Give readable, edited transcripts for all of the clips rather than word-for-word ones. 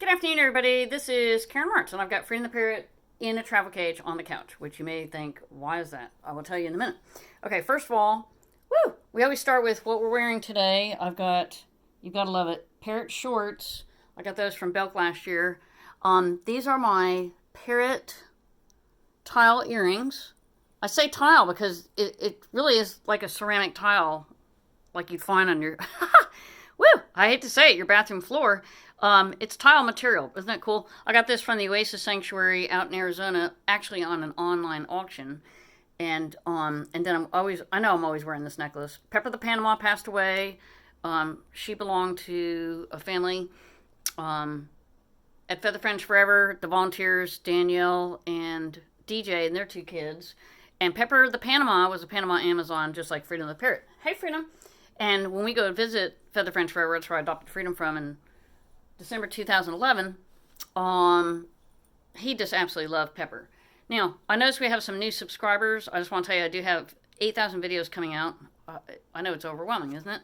Good afternoon, everybody. This is Karen Marts, and I've got Freedom the Parrot in a travel cage on the couch, which you may think, why is that? I will tell you in a minute. Okay, first of all, we always start with what we're wearing today. You've got to love it, Parrot shorts. I got those from Belk last year. These are my Parrot tile earrings. I say tile because it really is like a ceramic tile, like you'd find on your, I hate to say it, your bathroom floor. It's tile material. Isn't that cool? I got this from the Oasis Sanctuary out in Arizona, actually on an online auction. And then I know I'm always wearing this necklace. Pepper the Panama passed away. She belonged to a family at Feather Friends Forever. The volunteers, Danielle and DJ, and their two kids. And Pepper the Panama was a Panama Amazon, just like Freedom the Parrot. Hey, Freedom. And when we go visit Feather Friends Forever, that's where I adopted Freedom from, and December 2011, he just absolutely loved Pepper. Now, I noticed we have some new subscribers. I just want to tell you, I do have 8,000 videos coming out. I know it's overwhelming, isn't it?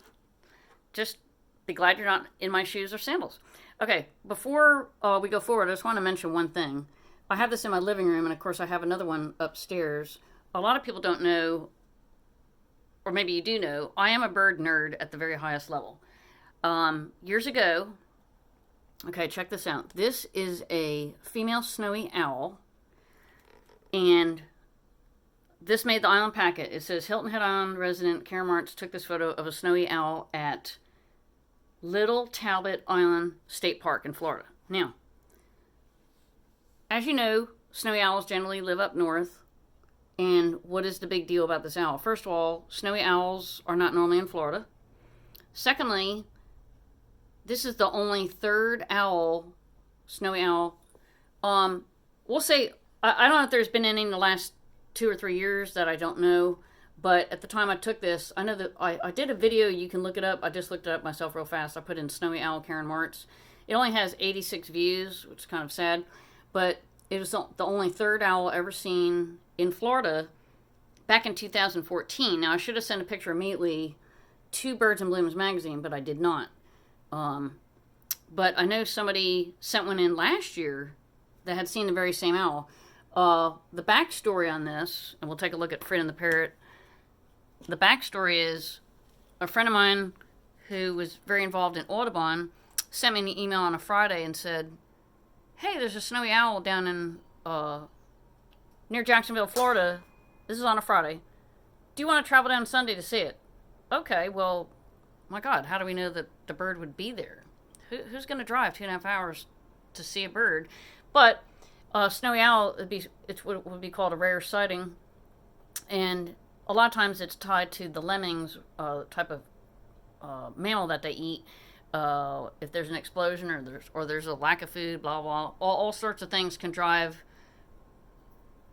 Just be glad you're not in my shoes or sandals. Okay, before we go forward, I just want to mention one thing. I have this in my living room, and of course I have another one upstairs. A lot of people don't know, or maybe you do know, I am a bird nerd at the very highest level. Years ago, okay, check this out. This is a female snowy owl, and this made the island packet. It says, Hilton Head Island resident Karen Marts took this photo of a snowy owl at Little Talbot Island State Park in Florida. Now, as you know, snowy owls generally live up north. And what is the big deal about this owl? First of all, snowy owls are not normally in Florida. Secondly, this is the only third snowy owl. We'll say, I don't know if there's been any in the last 2 or 3 years that I don't know, but at the time I took this, I know that I did a video, you can look it up. I just looked it up myself real fast. I put in snowy owl Karen Marts. It only has 86 views, which is kind of sad, but it was the only third owl ever seen in Florida back in 2014. Now, I should have sent a picture immediately to Birds and Blooms magazine, but I did not. But I know somebody sent one in last year that had seen the very same owl. The backstory on this, and we'll take a look at Freedom the Parrot. The backstory is a friend of mine who was very involved in Audubon sent me an email on a Friday and said, hey, there's a snowy owl down in near Jacksonville, Florida. This is on a Friday. Do you want to travel down Sunday to see it? Okay, well, my God, how do we know that the bird would be there? Who's going to drive 2.5 hours to see a bird? But snowy owl it's what would be called a rare sighting, and a lot of times it's tied to the lemmings type of mammal that they eat. If there's an explosion or there's a lack of food, blah blah, all sorts of things can drive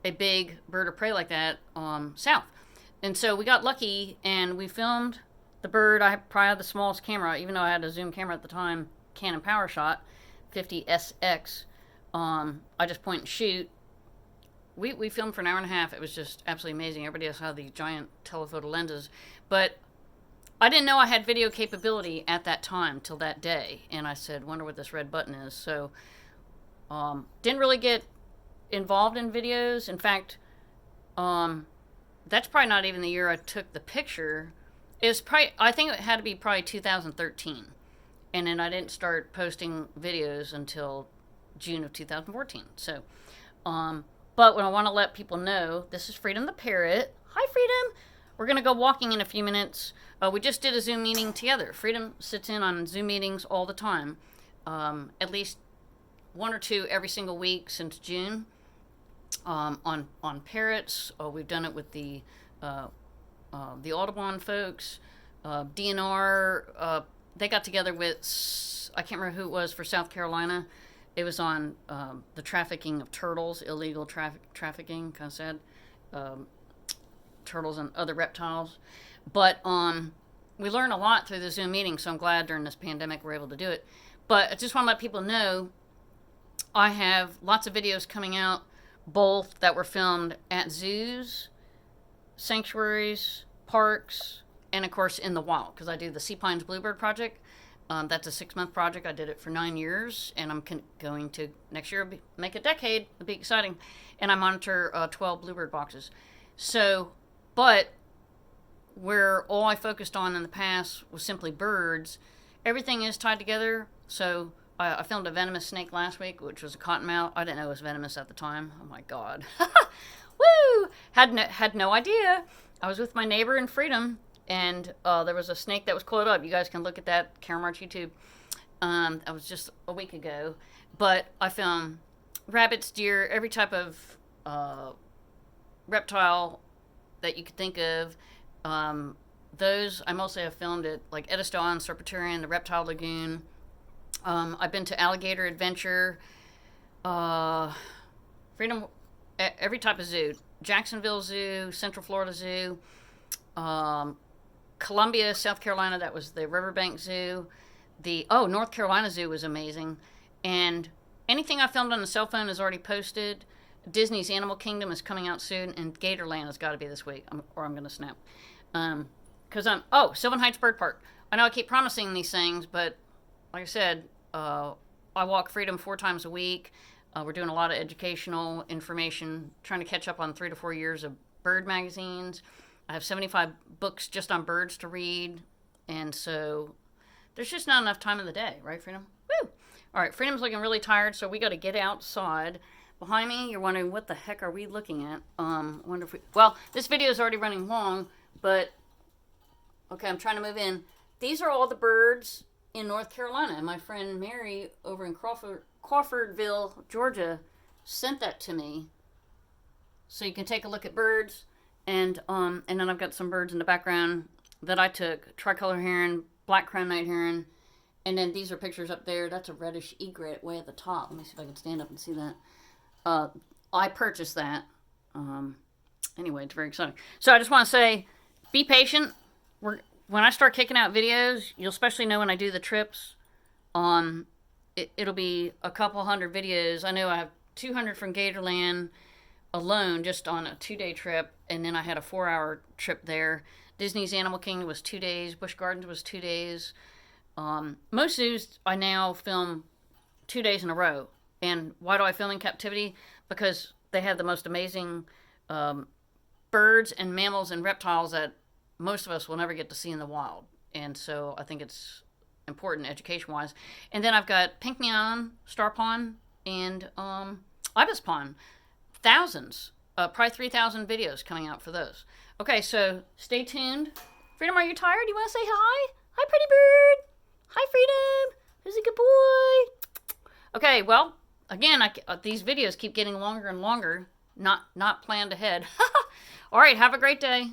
a big bird of prey like that south. And so we got lucky and we filmed the bird. I probably had the smallest camera, even though I had a zoom camera at the time, Canon PowerShot 50SX. I just point and shoot. We filmed for an hour and a half. It was just absolutely amazing. Everybody else had these giant telephoto lenses, but I didn't know I had video capability at that time till that day. And I said, wonder what this red button is. So didn't really get involved in videos. In fact, that's probably not even the year I took the picture. I think it had to be probably 2013. And then I didn't start posting videos until June of 2014. So, but what I want to let people know, this is Freedom the Parrot. Hi, Freedom. We're going to go walking in a few minutes. We just did a Zoom meeting together. Freedom sits in on Zoom meetings all the time. At least 1 or 2 every single week since June. On parrots. We've done it with the Audubon folks. DNR, they got together with, I can't remember who it was for South Carolina. It was on the trafficking of turtles, illegal trafficking, kind of sad. Turtles and other reptiles. But we learned a lot through the Zoom meeting, so I'm glad during this pandemic we're able to do it. But I just want to let people know I have lots of videos coming out, both that were filmed at zoos, sanctuaries, parks, and of course in the wild, because I do the Sea Pines Bluebird Project. That's a 6-month project. I did it for 9 years, and I'm going to next year make a decade. It'll be exciting. And I monitor 12 bluebird boxes. So, but where all I focused on in the past was simply birds, everything is tied together. So I filmed a venomous snake last week, which was a cottonmouth. I didn't know it was venomous at the time. Oh my god. Woo! Had no idea. I was with my neighbor in Freedom, and there was a snake that was coiled up. You guys can look at that, Karen Marts YouTube. That was just a week ago. But I filmed rabbits, deer, every type of reptile that you could think of. Those I mostly have filmed at like Eddystone, Serpentarian, the Reptile Lagoon. I've been to Alligator Adventure, Freedom, every type of zoo. Jacksonville Zoo, Central Florida Zoo, Columbia, South Carolina, that was the Riverbank Zoo. North Carolina Zoo was amazing. And anything I filmed on the cell phone is already posted. Disney's Animal Kingdom is coming out soon, and Gatorland has got to be this week, or I'm going to snap. Sylvan Heights Bird Park. I know I keep promising these things, but like I said, I walk Freedom 4 times a week. We're doing a lot of educational information, trying to catch up on 3 to 4 years of bird magazines. I have 75 books just on birds to read, and so there's just not enough time in the day, right, Freedom? Woo! All right, Freedom's looking really tired, so we got to get outside. Behind me, you're wondering, what the heck are we looking at? Wonder if this video is already running long, but okay, I'm trying to move in. These are all the birds in North Carolina. My friend Mary over in Crawfordville, Georgia, sent that to me, so you can take a look at birds. And then I've got some birds in the background that I took: tricolor heron, black crowned night heron, and then these are pictures up there. That's a reddish egret way at the top. Let me see if I can stand up and see that. I purchased that. Anyway, it's very exciting. So I just want to say, be patient. When I start kicking out videos, you'll especially know when I do the trips. It'll be a couple hundred videos. I know I have 200 from Gatorland alone, just on a 2-day trip, and then I had a 4-hour trip there. Disney's Animal Kingdom was 2 days. Busch Gardens was 2 days. Most zoos I now film 2 days in a row. And why do I film in captivity? Because they have the most amazing birds and mammals and reptiles that most of us will never get to see in the wild. And so I think it's important education-wise. And then I've got pink neon, star pond, and ibis pond. Thousands, probably 3,000 videos coming out for those. Okay, so stay tuned. Freedom, are you tired? You want to say hi? Hi, pretty bird. Hi, Freedom. Who's a good boy? Okay, well, again, these videos keep getting longer and longer. Not planned ahead. All right, have a great day.